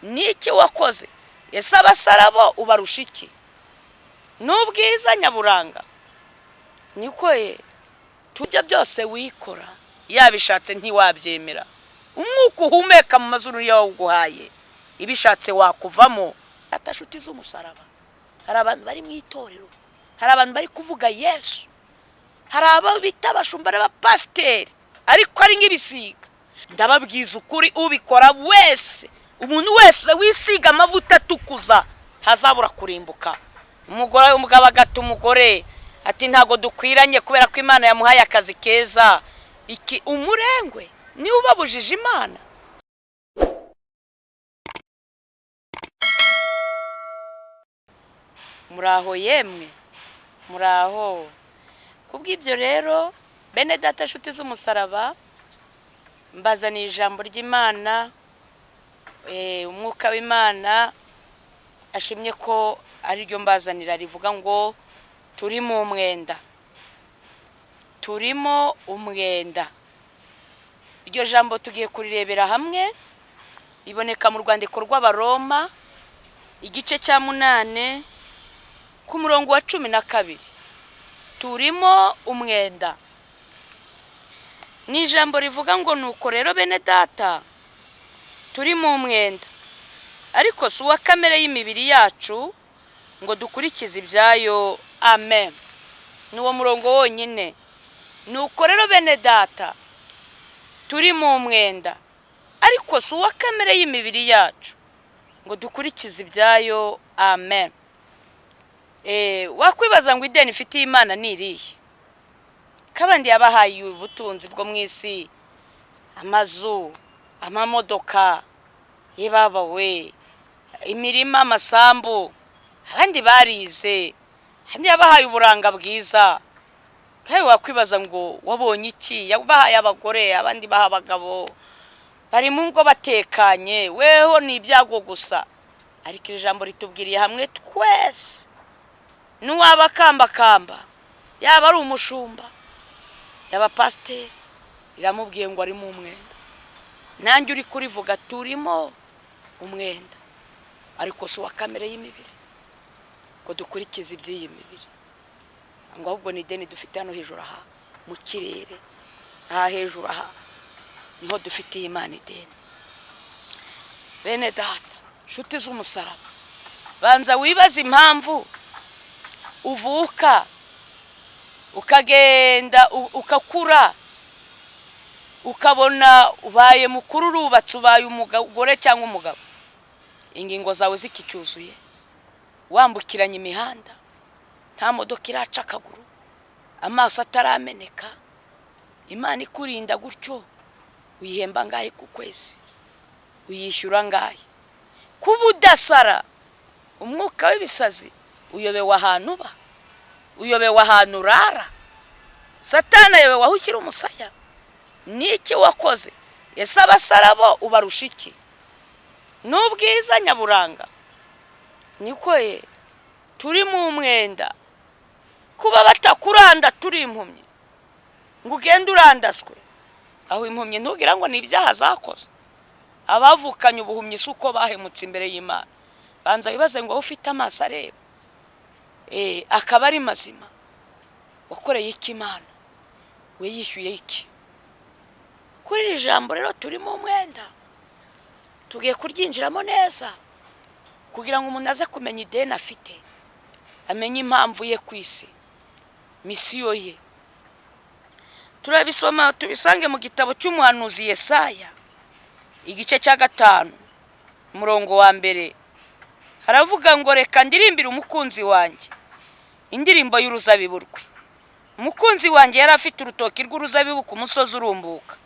niki wakoze? Ese abasarabo ubarusha iki? N'ubwiza nyaburanga niko tujya byose wikora, yabishatse ntiwabyemera. Umwuka uhumeka mu mazuru yawe uguhaye, ibishatse wakuvamo. Atashuti z'umusaraba, hari abantu bari mu itorero, hari abantu bari kuvuga Yesu, hari abo bita abashumba n'abapasiteri ariko ari nk'ibisiga. Ndababwiza ukuri, ubikora wese, umuntu wese wisiga amavuta atukuza ntazabura kurimbuka. Umugabo agata umugore ati ntago dukwiranye kubera ko Imana yamuhaye akazi keza. Iki umurengwe ni ubabujije Imana. Muraho yemwe, muraho. Kubw'ibyo rero bene data nshuti z'umusaraba, mbazaniye ijambo ry'Imana. Umwuka w'Imana ashimye ko ari ryo mbazanira, rivuga ngo turi mu mwenda, turimo umwenda. Iryo jambo tugiye kurirebera hamwe, iboneka mu rwandiko rw'Abaroma igice cya 8 ku murongo wa 12. Turimo umwenda ni ijambo rivuga ngo nuko rero bene data turi mu mwenda, ariko si uwa kamere y'imibiri yacu ngo dukurikize ibyayo. Amen. Nuwo murongo wonyine. Nuko rero bene data turi mu mwenda, ariko si uwa kamere y'imibiri yacu ngo dukurikize ibyayo. Amen. Wakwibaza ngo ideni ifitiye Imana ni irihe? Kabandi yabahaye ubutunzi bwo mu isi, amazu, amamodoka, yebabawe, imirima, amasambu. Abandi barize, abandi yabahaye uburanga bwiza. Kawe wakwibaza ngo wabonye iki? Yabahaye abagore, abandi baha abagabo, bari mu ngo batekanye, weho ni ibyago gusa. Ariko iri jambo ritubwiriye hamwe twese, n'uwaba kamba, yaba ari umushumba, yaba pasiteri, iramubwiye ngo ari mu mwenda. Nanjye uri kurivuga turimo umwenda, ariko si uwa kamere y'imibiri ngo dukurikize iby'iyi mibiri. Ngo ahubwo ni ideni dufite hano hejuru aha mu kirere, aha hejuru aha niho dufitiye Imana ideni. Bene data nshuti z'umusaraba, banza wibaza impamvu uvuka ukagenda ukakura ukabona ubaye mukuru, urubatse, ubaye umugore cyangwa umugabo, ingingo zawe zikicyuzuye, wambukiranye imihanda, nta modoka iraca akaguru, amaso atarameneka. Imana ikurinda gutyo, uyihemba ngahe ku kwezi? Uyishyura ngahe? Kuba udasara, umwuka w'ibisazi uyobewe ahantu uba, uyobewe ahantu urara. Satani ayobewe aho ushyira umusaya. Niki wakoze? Ese abasarabo ubarusha iki? N'ubwiza nyaburanga niko turi mu mwenda. Kuba batakuranda turi impumyi ngo ugende urandaswe, aho impumyi ntugira ngo ni ibyaha zakoze. Abavukanye ubuhumyi si uko bahemutse imbere y'Imana. Banza bibaze ngo ufite amaso areba, akaba ari mazima, wakoreye iki Imana? We yishyuye iki? Kuri iri jambo rero turimo umwenda, tugiye kuryinjiramo neza kugira ngo umuntu aze kumenya ideni afite, amenye impamvu ye ku isi, misiyo ye. Turabisoma tubisange mu gitabo cy'umuhanuzi Yesaya igice cya 5 umurongo wa 1. Haravuga ngo reka ndirimbire umukunzi wanjye indirimbo y'uruzabibu rwe. Umukunzi wanjye yari afite urutoki rw'uruzabibu ku musozi urumbuka,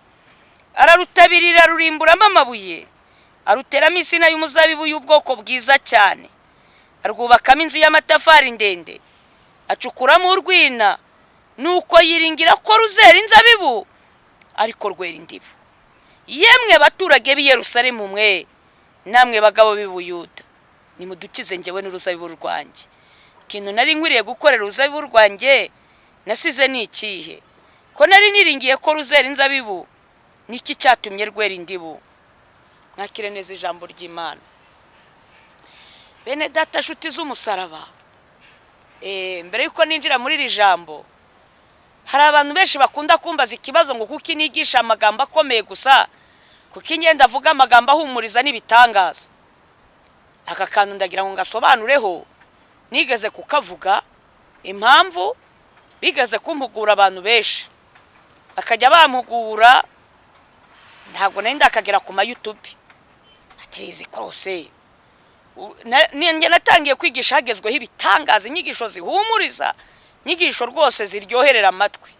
ararutabirira rurimburamo amabuye, aruteramo insina y'umuzabibu y'ubwoko bwiza cyane, arwubakamo inzu y'amatafari ndende, acukuramo urwina, nuko yiringira ko ruzera inzabibu ariko rwera indibu. Yemwe baturage b'i Yerusalemu mwe, namwe bagabo b'i Buyuda, nimudukize njyewe n'uruzabibu rwanjye. Ikintu nari nkwiriye gukorera uruzabibu rwanjye nasize ni ikihe? Ko nari niringiye ko ruzera inzabibu, niki cyatumye rwera indibu? Mwakire neza ijambo ry'Imana. bene data nshuti z'umusaraba, mbere yuko ninjira muri iri jambo, hari abantu benshi bakunda kumbaza ikibazo ngo kuki nigisha amagambo akomeye gusa, kuki ngenda avuga amagambo ahumuriza n'ibitangaza. Aka kantu ndagira ngo ngasobanureho, nigeze kukavuga impamvu bigeze kumpugura abantu benshi, bakajya bampugura, ntabwo nari ndakagera ku ma YouTube, atizi kose ninjye natangiye kwigisha hagezweho ibitangaza, inyigisho zihumuriza, inyigisho rwose ziryoherera amatwi.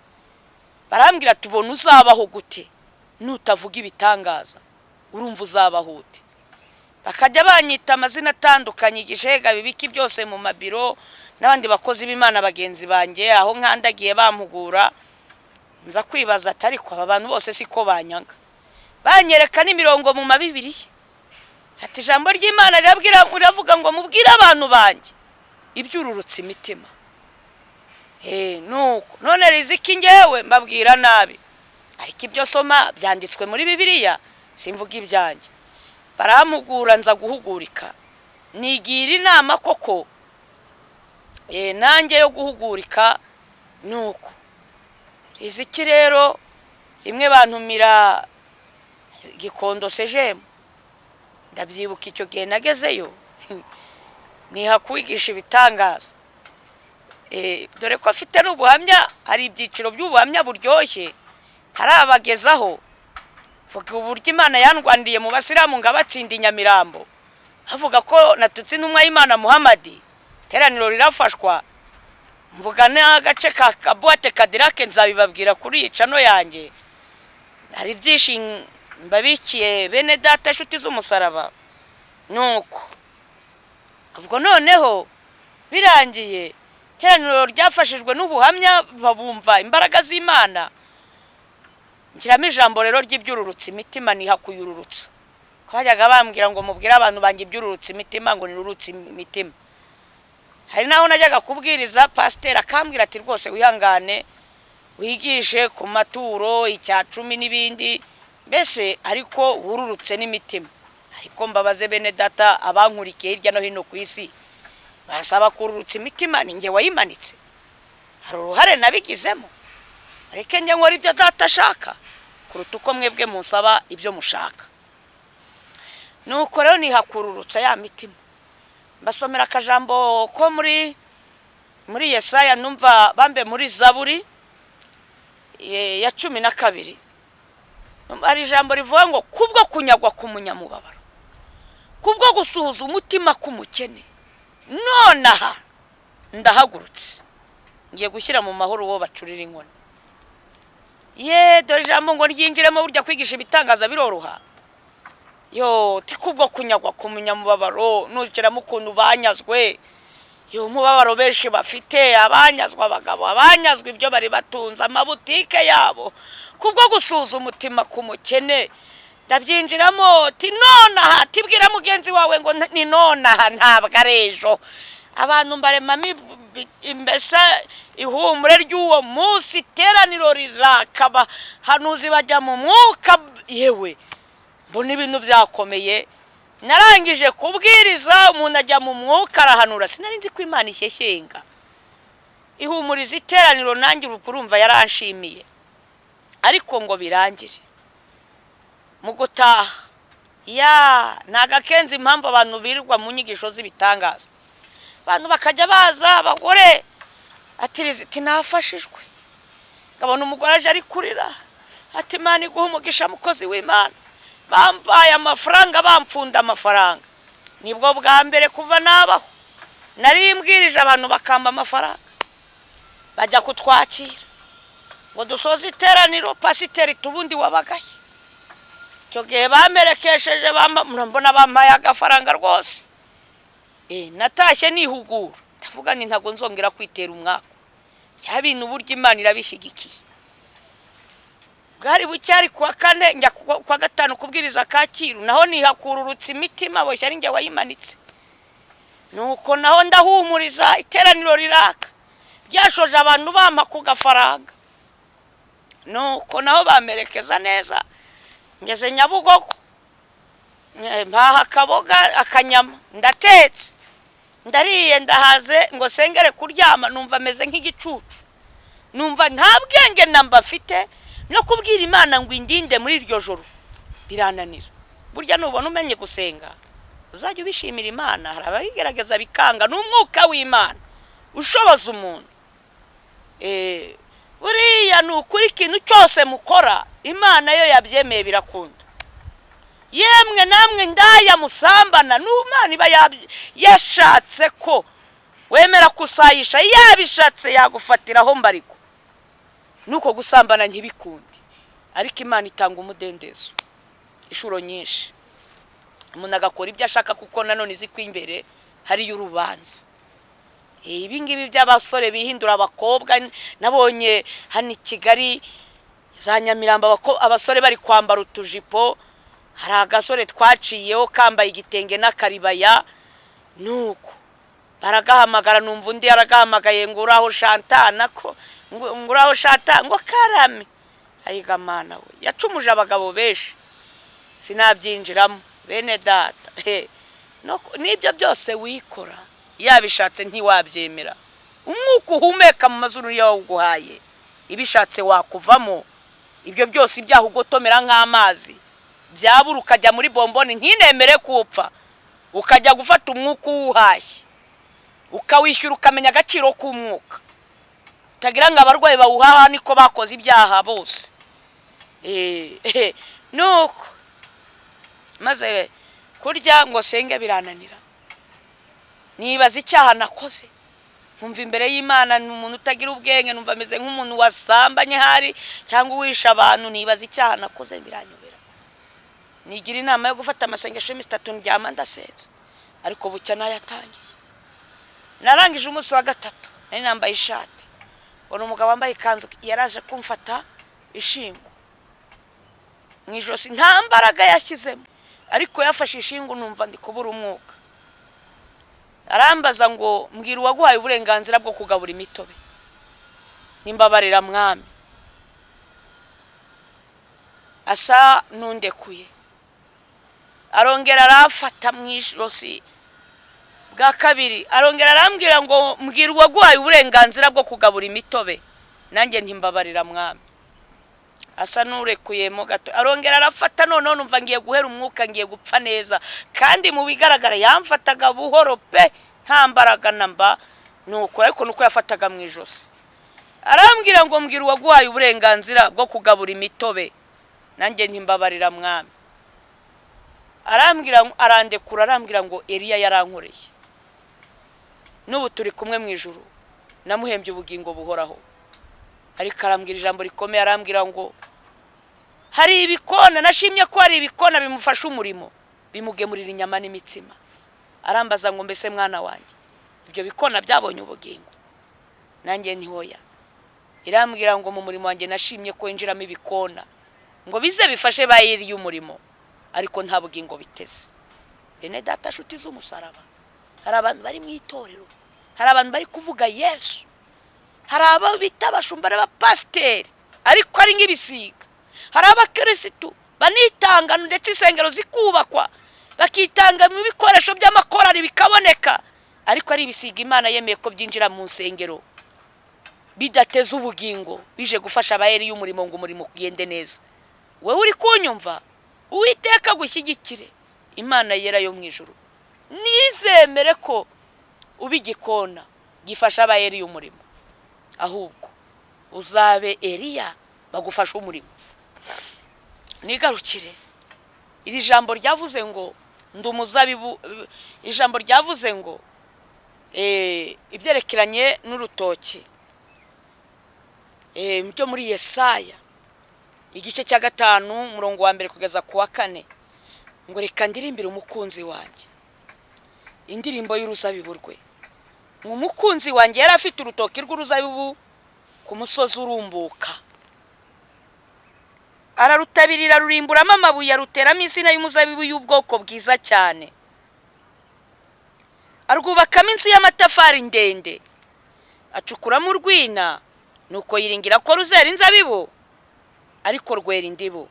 Barambwira tubona uzabaho gute nutavuga ibitangaza, urumva uzabaho ute? Bakajya banyita amazina atandukanye, igishega bibiki byose mu mabiro, n'abandi bakozi b'Imana bagenzi banjye aho nkandagiye bampugura. Nza kwibaza atari ko aba bantu bose siko banyanga, banyereka n'imirongo mu mabibiriye, ati ijambo ry'Imana riravuga ngo mubwire abantu banjye ibyururutse imitima. Nuko none riziki ngewe mbabwira nabi, ariko ibyo soma byanditswe muri Bibiliya, simvuga ibyanjye. Baramugura nza guhugurika, nigira inama koko nanjye yo guhugurika. Nuko riziki rero rimwe bantumira Gikondo Sejemu, ndabyibuka icyo gihe nagezeyo niha kwigisha ibitangaza. Dore ko afite n'ubuhamya, hari ibyiciro by'ubuhamya buryoshye harabagezaho, vuga uburyo Imana yandwandiye mu Basilamu ngabatsinda Nyamirambo, havuga ko natutse intumwa y'Imana Muhamadi, teraniro rirafashwa. Mvuga n'agace ka Kabuate Kadirake, nzabibabwira kuri icano yanjye. Hari byinshi mbabikiye bene data nshuti z'umusaraba. Nuko ubwo noneho birangiye, teraniro ryafashijwe n'ubuhamya, babumva imbaraga z'Imana. Ngiramo ijambo rero ry'ibyururutse imitima, niha kuyururutsa. Kwajyaga bambwira ngo mubwire abantu banjye ibyururutse imitima, ngo nirurutse imitima. Hari naho najyaga kubwiriza, pasiteri akambwira ati rwose wihangane wigishe ku maturo, icya 10 n'ibindi, mbese ariko wururutse n'imitima. Ariko mbabaze bene data abankurikiye hirya no hino ku isi, basaba kururutsa imitima, ninjye wayimanitse? Hari uruhare nabigizemo? Areke njye nkora ibyo data ashaka kuruta uko mwebwe munsaba ibyo mushaka. Nuko rero nihakururutsa ya mitima. Mbasomera akajambo ko muri Yesaya, numva bambe muri Zaburi ya 12. Hari ijambo rivuga ngo kubwo kunyagwa k'umunyamubabaro, kubwo gusuhuza umutima k'umukene, nonaha ndahagurutse ngiye gushyira mu mahoro uwo bacurira inkoni. Dore ijambo ngo ryinjiremo, burya kwigisha ibitangaza biroroha. Kubwo kunyagwa k'umunyamubabaro, nugiramo ukuntu banyazwe, umubabaro benshi bafite, abanyazwa abagabo, abanyazwa ibyo bari batunze, amabutike yabo, kubwo gusuhuza umutima k'umukene, ndabyinjiramo. Nonaha tibwira mugenzi wawe ngo ni nonaha, ntabwo ari ejo. Abantu mbaremamo imbese ihumure ry'uwo munsi, teraniro rirakaba, hanuzi bajya mu mwuka. Yewe mbona ibintu byakomeye, narangije kubwiriza, umuntu ajya mu mwuka arahanura. Sinari nzi ko Imana ishyeshyenga ihumuriza iteraniro, nanjye urumva yaranshimiye. Ariko ngo birangire mu gutaha, nagakenze impamvu abantu birirwa mu nyigisho z'ibitangaza. Abantu bakajya baza, abagore ati nafashijwe, ngabona umugore aje ari kurira, ati Imana iguha umugisha mukozi w'Imana, bambaye amafaranga, bamfunda amafaranga. Nibwo bwa mbere kuva nabaho nari mbwirije abantu bakamba amafaranga, bajya kutwakira ngo dusoze iteraniro. Pasiteri tubundi wabagaye cyo gihe bamerekesheje, mbona bampaye agafaranga rwose. Natashye nihugura, ndavuga ni ntago nzongera kwitera umwaka, cya bintu buryo Imana irabishyigikiye. Bwari bucyari kuwa 4 njya kuwa 5 kubwiriza Kacyiru, naho nihakururutse imitima, boshye ari njye wayimanitse. Nuko naho ndahumuriza, iteraniro riraka, byashoje abantu bampa ku gafaranga. Nuko naho bamerekeza neza, ngeze Nyabugogo, mpaha akaboga akanyama, ndatetse. ndariye ndahaze ngo sengere kuryama numva ameze nk'igicucu, numva nta bwenge namba mfite no kubwira Imana ngo indinde muri iryo joro birananira. Burya nubona umenye gusenga uzajya ubishimira Imana. Hari ababigerageza bikanga, n'umwuka w'Imana ushoboza umuntu. Buriya ni ukuri ikintu cyose mukora Imana yo yabyemeye birakunda. Yemwe namwe ndaya musambana n'Imana iba yashatse ko wemera kusayisha, yabishatse yagufatiraho mbariko. Nuko gusambana ntibikundi, ariko Imana itanga umudendezo inshuro nyinshi. Umuntu agakora ibyo ashaka kuko nanone izi ko imbere hari y'urubanza. Ibi ngibi by'abasore bihindura abakobwa nabonye hano i Kigali za Nyamirambo, abasore bari kwambara utujipo. Hari agasore twaciyeho kambaye igitenge n'akaribaya, nuko baragahamagara, numva undi yaragahamagaye ngo uraho Shantana, ko ngo uraho Shantana, ngo karame. Ayiga Mana we, yacumuje abagabo benshi sinabyinjiramo bene data. Nibyo byose wikora yabishatse ntiwabyemera. Umwuka uhumeka mu mazuru yawe uguhaye, ibishatse wakuvamo. Ibyo byose ibyaha ugotomera nk'amazi byabura ukajya muri bomboni ntinemere kupfa, ukajya gufata umwuka uwuhashye ukawishyura ukamenya agaciro k'umwuka. Utagira ngo abarwayi bawuhaha niko bakoze ibyaha bose. Nuko maze kurya ngo senge birananira, nibaza icyaha nakoze. Nkumva imbere y'Imana n'umuntu utagira ubwenge, numva ameze nk'umuntu wasambanye hari cyangwa uwisha abantu. Nibaza icyaha nakoze biranyobera, nigira inama yo gufata amasengesho y'imisi 3 ndyama ndasenze. Ariko bucya nayatangiye, narangije umunsi wa 3 nari nambaye ishati, ubona umugabo wambaye ikanzu yaraje kumfata ishingo mwijosi, nta mbaraga yashyizemo, ariko yafashe ishingo numva ndi kubura umwuka. Arambaza ngo mbwira uwaguhaye uburenganzira bwo kugabura imitobe, nimbabarira mwami. Asa nundekuye, arongera arafata mwijosi bwa kabiri, arongera arambwira ngo mbwira uwaguhaye uburenganzira bwo kugabura imitobe, nanjye ntimbabarira mwami. Asa nurekuyemo gato, arongera arafata, none numva ngiye guhera umwuka, ngiye gupfa neza. Kandi mu bigaragara yamfataga buhoro pe, nta mbaraga namba. Nuko ariko nuko yafataga mu ijosi, arambwira ngo mbwira uwaguhaye uburenganzira bwo kugabura imitobe, nanjye ntimbabarira mwami. Arambwira arandekura, arambwira ngo Eliya yarankoreye, n'ubu turi kumwe mu ijuru, namuhembye ubugingo buhoraho. Ariko arambwira ijambo rikomeye, arambwira ngo hari ibikona, nashimye ko hari ibikona bimufasha umurimo, bimugemurira inyama n'imitsima. Arambaza ngo mbese mwana wanjye ibyo bikona byabonye ubugingo? Nanjye ntihoya. Irambwira ngo mu murimo wanjye nashimye ko injiramo ibikona ngo bize bifashe bayiri y'umurimo, ariko nta bugingo biteze. Bene data nshuti z'umusaraba, hari abantu bari mu itorero, hari abantu bari kuvuga Yesu, hari abo bita abashumba n'abapasiteri ariko ari nk'ibisiga, hari abakirisitu banitanga ndetse insengero zikubakwa bakitanga mu bikoresho by'amakorari bikaboneka, ariko ari ibisiga Imana yemeye ko byinjira mu nsengero bidateze ubugingo, bije gufasha abayeri y'umurimo ngo umurimo kugende neza. Wewe uri kunyumva, Uwiteka gushyigikire, Imana yera yo mu ijuru nizemere ko ubigikona gifasha abayeri y'umurimo, ahubwo uzabe Eliya bagufasha umurimo. Nigarukire iri jambo ryavuze ngo ndumuzabibu, ijambo ryavuze ngo ibyerekeranye n'urutoki, byo muri Yesaya igice cya 5 umurongo wa 1 kugeza ku wa 4, ngo reka ndirimbire umukunzi wanjye indirimbo y'uruzabibu rwe. Umukunzi wanjye yari afite urutoki rw'uruzabibu ku musozi urumbuka, ararutabirira rurimburamo amabuye, aruteramo insina y'umuzabibu y'ubwoko bwiza cyane, arwubakamo inzu y'amatafari ndende, acukuramo urwina, nuko yiringira ko ruzera inzabibu, ariko rwera indibu.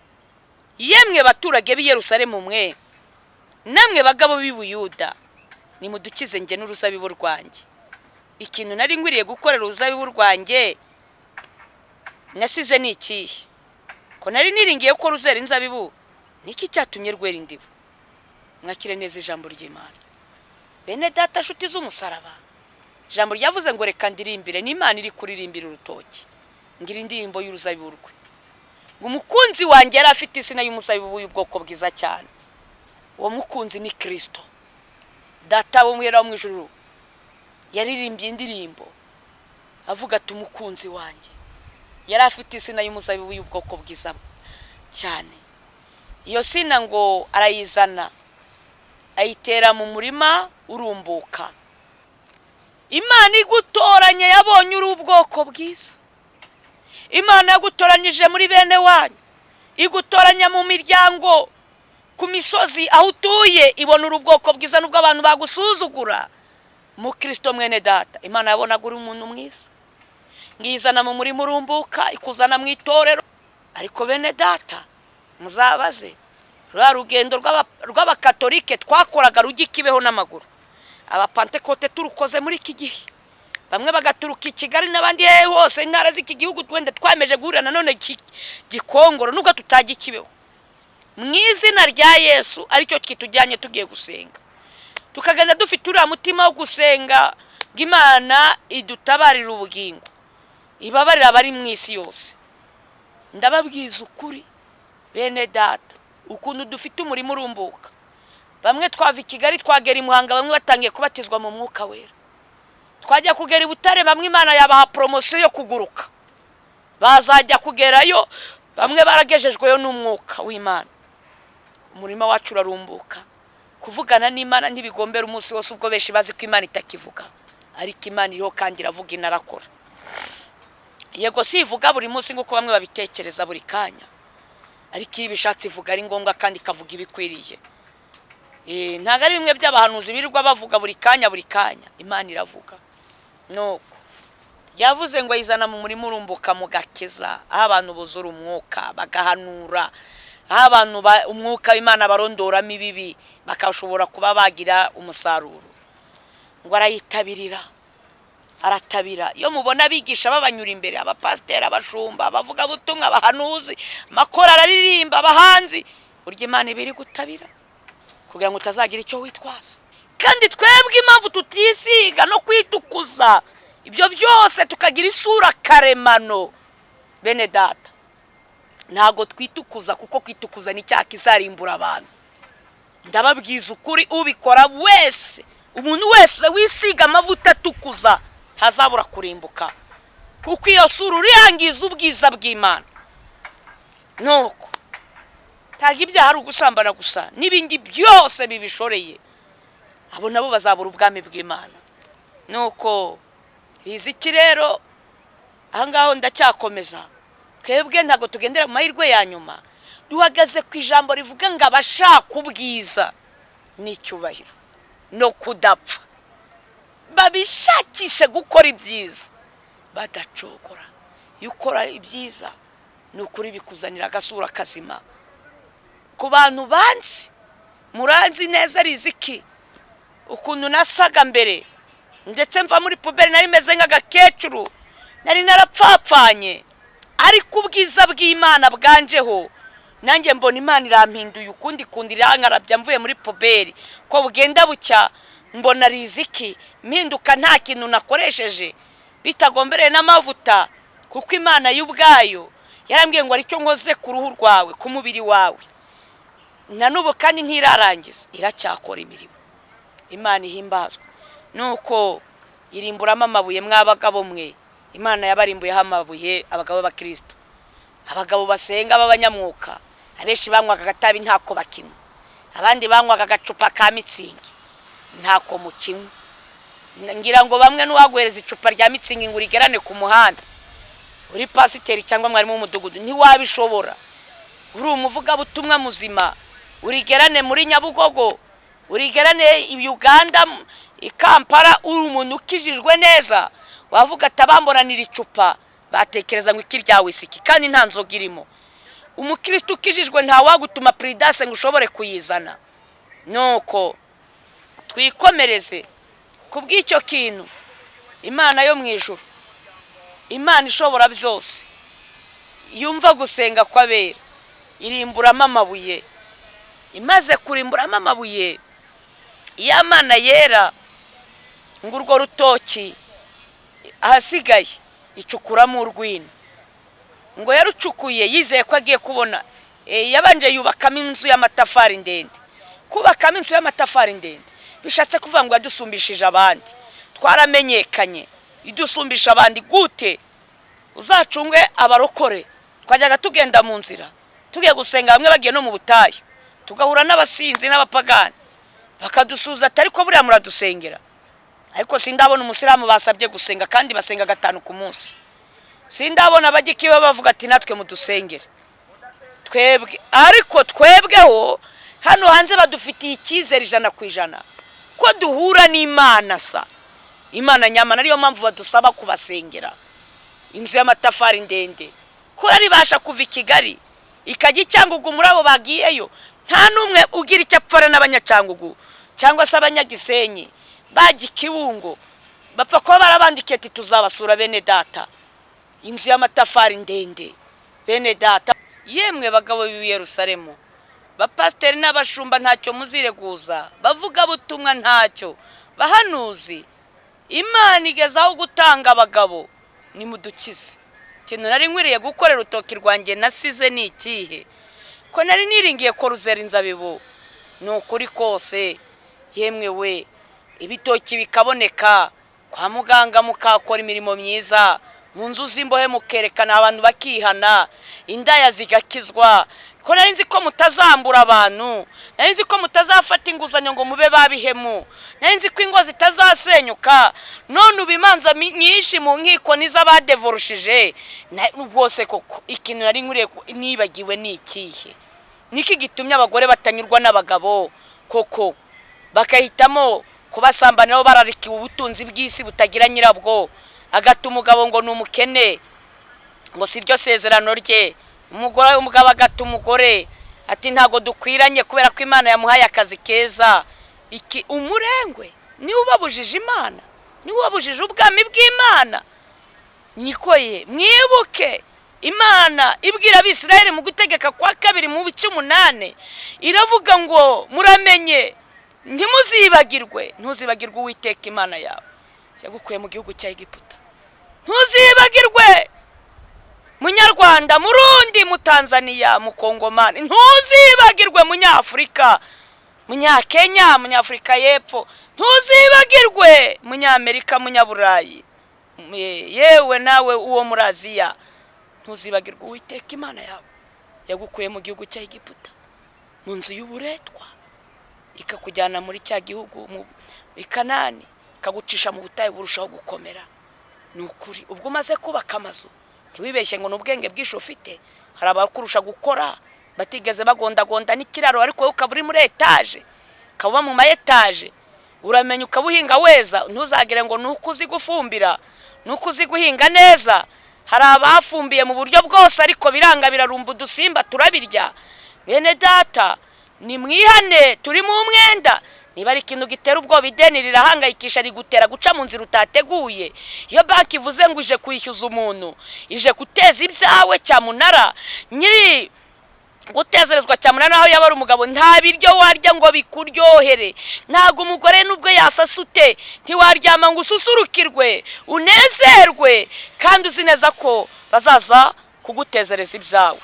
Yemwe baturage b'i Yerusalemu mwe, namwe bagabo b'i Buyuda, nimudukize nge n'uruzabibu rwanjye. Ikintu nari ngwiriye gukorera uruzabibu rwanjye nasize ni ikihe? Ko nari niringiye ko ruzera inzabibu, niki cyatumye rwera indibu? Mwakire neza ijambo ry'Imana. Bene data nshuti z'umusaraba, ijambo ryavuze ngo reka ndirimbire, n'Imana iri kuririmbira urutoki, ngira indirimbo y'uruzabibu rwe. Ngo umukunzi wanjye yari afite isina y'umuzabibu y'ubwoko bwiza cyane. Uwo mukunzi ni Kristo. Data wo mwera mu ijuru yaririmbye indirimbo avuga ati umukunzi wanjye yari afite isina y'umuzabibu y'ubwoko bwiza cyane. Iyo sina ngo arayizana ayitera mu murima urumbuka. Imana igutoranye yabonye uri ubwoko bwiza. Imana yagutoranije muri bene wanyu, igutoranya mu miryango, ku misozi aho utuye, ibona uri ubwoko bwiza nubwo abantu bagusuzugura. Mu Kristo mwene data, Imana yabonaga uri umuntu mwiza, ngizana mu murima urumbuka, ikuzana mu itorero. Ariko bene data muzabaze rwa rugendo rw'abakatolike twakoraga rugikibeho n'amaguru. Abapantekote turukoze muri iki gihe, bamwe bagaturuka i Kigali n'abandi hose intara z'iki gihugu twende twameje guhurira nanone Gikongoro nubwo tutagikibeho. Mu izina rya Yesu aricyo kitujyanye tugiye gusenga, tukagenda dufite uriya mutima wo gusenga ng'Imana idutabarira ubugingo, ibabarira abari mu isi yose. Ndababwiza ukuri bene data, ukuntu dufite umurimo urumbuka. Bamwe twava i Kigali twagera i Muhanga, bamwe batangiye kubatizwa mu mwuka wera. Twajya kugera i Butare, bamwe Imana yabaha promotion yo kuguruka, bazajya kugerayo bamwe baragejejweyo n'umwuka w'Imana. Umurimo wacu urarumbuka, kuvugana n'Imana ntibigombera umunsi wose, ubwo benshi bazi ko Imana itakivuga, ariko Imana iriho kandi iravuga inarakora. Yego si ivuga buri munsi nk'uko bamwe babitekereza buri kanya, ariko iyo ibishatse ivuga ari ngombwa kandi ikavuga ibikwiriye. Ntago ari bimwe by'abahanuzi birirwa bavuga buri kanya. Imana iravuga. Nuko yavuze ngo ayizana mu murimo urumbuka mu gakiza, aho abantu buzura umwuka bagahanura, aho abantu umwuka w'Imana barondoramo ibibi bakashobora kuba bagira umusaruro. Ngo arayitabirira, aratabira. Iyo mubona bigisha babanyura imbere, abapasiteri, abashumba, bavuga butumwa, abahanuzi, makora araririmba, abahanzi, burya Imana ibiri gutabira kugira ngo utazagira icyo witwaza. Kandi twebwe impamvu tutisiga no kwitukuza ibyo byose tukagira isura karemano, bene data, ntago twitukuza, kuko kwitukuza ni cyaha kizarimbura abantu. Ndababwiza ukuri, ubikora wese, umuntu wese wisiga amavuta atukuza ntazabura kurimbuka, kuko iyo sura uriyangiza ubwiza bw'Imana. Nuko ntago ibyaha ari ugusambana gusa, n'ibindi byose bibishoreye, abo nabo bazabura ubwami bw'Imana. Nuko riziki rero ahangaho ndacyakomeza. Twebwe ntago tugendera mu mahirwe ya nyuma, duhagaze ku ijambo rivuga ngo abashaka ubwiza n'icyubahiro no kudapfa babishakishe gukora ibyiza badacogora. Iyo ukora ibyiza ni ukuri bikuzanira agasura kazima. Ku bantu banzi, muranzi neza riziki ukuntu nasaga mbere, ndetse mva muri puberi nari meze nk'agakecuru, nari narapfapfanye, ariko ubwiza bw'Imana bwanjeho, nanjye mbona Imana irampinduye ukundi kundi, irankarabya mvuye muri puberi. Ko bugenda bucya mbona riziki mpinduka nta kintu nakoresheje, bitagombereye n'amavuta, kuko Imana y'ubwayo yarambwiye ngo aricyo nkoze ku ruhu rwawe, ku mubiri wawe, na nubu kandi ntirarangiza, iracyakora imirimo. Imana ihimbazwe. Nuko irimburamo amabuye mwabagabo mwe, Imana yabarimbuyeho amabuye abagabo b'Abakristo, abagabo basenga b'abanyamwuka. Abenshi banywaga agatabi ntako bakinywa, abandi banywaga agacupa ka mitsingi ntako mukinywa. Ngira ngo bamwe n'uwaguhereza icupa rya mitsingi ngo urigerane ku muhanda, uri pasiteri cyangwa mwarimu w'umudugudu, ntiwabishobora. Uri umuvuga butumwa muzima, urigerane muri Nyabugogo, urigerane i Uganda, i Kampala, uri umuntu ukijijwe neza, wavuga atabamboranira icupa batekereza ngo ikirya wisiki kandi nta nzoga irimo. Umukristo ukijijwe nta wagutuma Pridase ngo ushobore kuyizana. Nuko twikomereze kubw'icyo kintu. Imana yo mu ijuru, Imana ishobora byose, yumva gusenga kw'abera, irimburamo amabuye. Imaze kurimburamo amabuye, ya Mana yera ngo urwo rutoki ahasigaye icukuramo urwina. Ngo yarucukuye yizeye ko agiye kubona, yabanje yubakamo inzu y'amatafari ndende. Kubakamo inzu y'amatafari ndende bishatse kuvuga ngo yadusumbishije abandi, twaramenyekanye, idusumbisha abandi gute? Uzacungwe abarokore, twajyaga tugenda mu nzira tugiye gusenga, bamwe bagiye no mu butayu, tugahura n'abasinzi n'abapagani bakadusuza ati ariko buriya muradusengera. Ariko sindabona umusiramu basabye gusenga kandi basenga 5 ku munsi. Sindabona abagikiwe bavuga ati natwe mudusengere. Twebwe ariko twebweho hano hanze badufitiye icyizere 100% ko duhura n'Imana sa. Imana nyamana ariyo mpamvu badusaba kubasengera. Inzu y'amatafari ndende ko ari basha kuva Kigali ikajya Cyangugu, muri abo bagiyeyo nta numwe ugira icyo apfara n'abanyacyangugu cyangwa se abanyagisenyi baji Kibungo, bapfa ko barabandikiye ati tuzabasura bene data. Inzu y'amatafari ndende bene data. Yemwe bagabo b'i Yerusalemu, bapasteri n'abashumba ntacyo muzireguza, bavuga butumwa ntacyo, bahanuzi, Imana igezaho gutanga abagabo. Ni mudukize. Kintu nari nkwiriye gukorera utoki rwanjye nasize ni ikihe? Ko nari niringiye ko ruzera inzabibu. Ni ukuri kose. Yemwe we, ibitoki bikaboneka, kwa muganga mukakora imirimo myiza, mu nzu z'imbohe mukerekana abantu bakihana, indaya zigakizwa. Ko nari nzi ko mutazambura abantu, nari nzi ko mutazafata inguzanyo ngo mube babihemu, nari nzi ko ingo zitazasenyuka. None ubimanza nyinshi mu nkiko nizabadevorushije. Rwose koko ikintu nari nkwiriye nibagiwe ni ikihe? Niki gitumye abagore batanyurwa n'abagabo koko bakahitamo kubasambaniraho bararikiwe ubutunzi bw'isi butagira nyirabwo, agata umugabo ngo ni umukene, ngo si ryo sezerano rye. Umugabo agata umugore ati ntago dukwiranye kubera ko Imana yamuhaye akazi keza. Iki umurengwe ni ubabujije Imana, ni ubabujije ubwami bw'Imana. Nikoye mwibuke Imana ibwira Abisirayeli mu gutegeka kwa 2 mu bice 8 iravuga ngo muramenye ntimuzibagirwe, ntuzibagirwe Uwiteka Imana yawe yagukuye mu gihugu cya Egiputa. Ntuzibagirwe Munyarwanda, Murundi, Mutanzania, Mukongomani, ntuzibagirwe Munyafrika, Munyakenya, Munyafrika y'Epfo, ntuzibagirwe Munyamerika, Munyaburayi, yewe nawe uwo muri Aziya. Ntuzibagirwe Uwiteka Imana yawe yagukuye mu gihugu cya Egiputa, mu nzu y'uburetwa, ikakujyana muri cya gihugu mu Kanani, ikagucisha mu butayu burushaho gukomera. Ni ukuri ubwo umaze kubaka amazu ntiwibeshye ngo n'ubwenge bw'isho ufite. Hari abakurusha gukora batigeze bagondagonda n'ikiraro, ariko wowe ukaba uri muri etaje, ukaba mu ma etaje, uramenya ukabuhinga weza. Ntuzagire ngo nuko uzi gufumbira, nuko uzi guhinga neza. Hari abafumbiye mu buryo bwose ariko biranga birarumba udusimba turabirya. Bene data ni mwihane, turi mu mwenda. Niba ari ikintu gitera ubwoba ideni rirahangayikisha, rigutera guca mu nzira utateguye. Iyo banki ivuze ngo ije kwishyuza umuntu, ije guteza ibyawe cyamunara, nyiri gutezerezwa cyamunara aho yabara umugabo nta biryo warya ngo bikuryohere. Ntago umugore nubwo yasasute ntiwaryama ngo ususurukirwe unezerwe, kandi uzi neza ko bazaza kugutezereza ibyawe.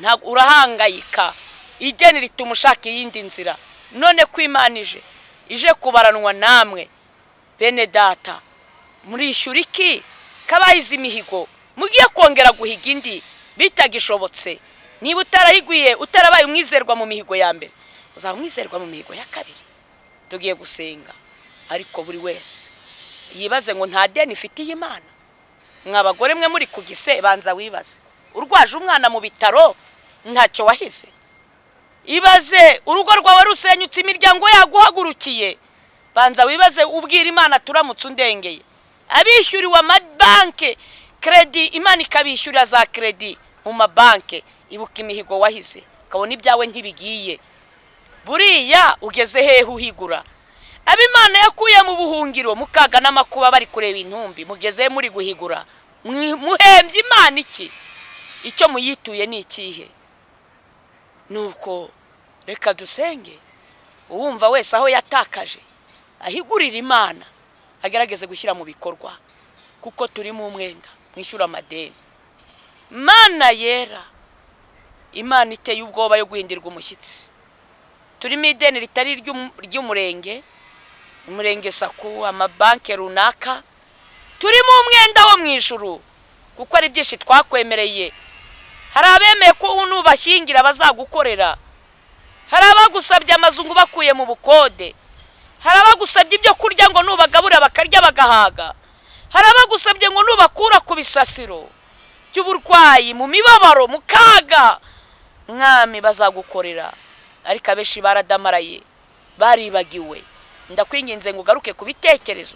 Ntago urahangayika, ideni rituma ushaka iyindi nzira. None ko Imana ije kubaranwa namwe bene data, murishyura iki kabahize imihigo mugiye kongera guhiga indi bitagishobotse? Niba utarahiguye utarabaye umwizerwa mu mihigo ya mbere, uzaba umwizerwa mu mihigo ya kabiri. Tugiye gusenga, ariko buri wese yibaze ngo nta deni ifitiye Imana. Mwabagore mwe muri kugise banza wibaze, urwaje umwana mu bitaro ntacyo wahize. Ibaze urugo rwawe rusenyutse imiryango yaguhagurukiye, banza wibaze ubwira Imana turamutse undengeye. Abishyuriwe amabanke kredi, Imana ikabishyurira za kredi mu mabanke. Ibuka imihigo wahize, ukabona ibyawe ntibigiye. Buriya ugeze hehe uhigura? abimana yakuye mu buhungiro mukaga n'amakuba bari kureba intumbi, mugeze muri guhigura, muhembye Imana iki? Icyo muyituye ni ikihe? Nuko reka dusenge, uwumva wese aho yatakaje ahigurira Imana, agerageze gushyira mu bikorwa, kuko turi mu mwenda mwishyura amadeni. Mana yera, Imana iteye ubwoba yo guhindirwa umushyitsi. Turimo ideni ritari ry'umurenge, umurenge saku, amabanki runaka, turi mu mwenda wo mu ijuru, kuko ari byinshi twakwemereye. Hari abemeye ko nubashyingira bazagukorera, hari abagusabye amazungu bakuye mu bukode, hari abagusabye ibyo kurya ngo nubagabura bakarya bagahaga, hari abagusabye ngo nubakura ku bisasiro by'uburwayi, mu mibabaro, mu kaga, Mwami bazagukorera. Ariko abenshi baradamaraye, baribagiwe. Ndakwinginze ngo ugaruke ku bitekerezo,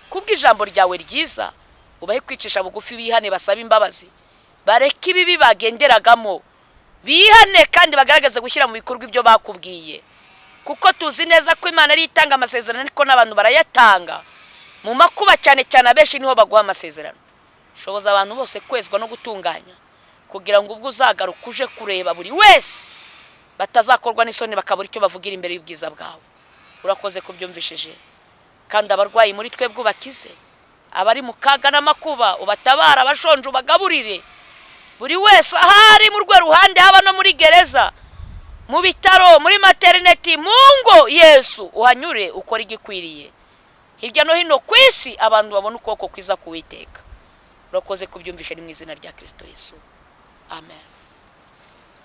kubw'ijambo ryawe ryiza, ubahe kwicisha bugufi, bihane, basaba imbabazi, bareke ibibi bagenderagamo, bihane kandi bagaragaze gushyira mu bikorwa ibyo bakubwiye, kuko tuzi neza ko Imana ari itanga amasezerano, ariko n'abantu barayatanga mu makuba, cyane cyane abenshi niho baguha amasezerano. Shoboza abantu bose kwezwa no gutunganya, kugira ngo ubwo uzagaruka uje kureba buri wese batazakorwa n'isoni, bakabura icyo bavugira imbere y'ubwiza bwawe. Urakoze kubyumvishije, kandi abarwayi muri twebwe ubakize, abari mu kaga n'amakuba ubatabara, abashonje ubagaburire, buri wese ahari mu rwe ruhande, haba no muri gereza, mu bitaro, muri maternity, mu ngo, Yesu uhanyure ukora igikwiriye. Hirya no hino ku isi abantu babona ukuboko kwiza k'Uwiteka. Urakoze kubyumvisha, ni mu izina rya Kristo Yesu, amen.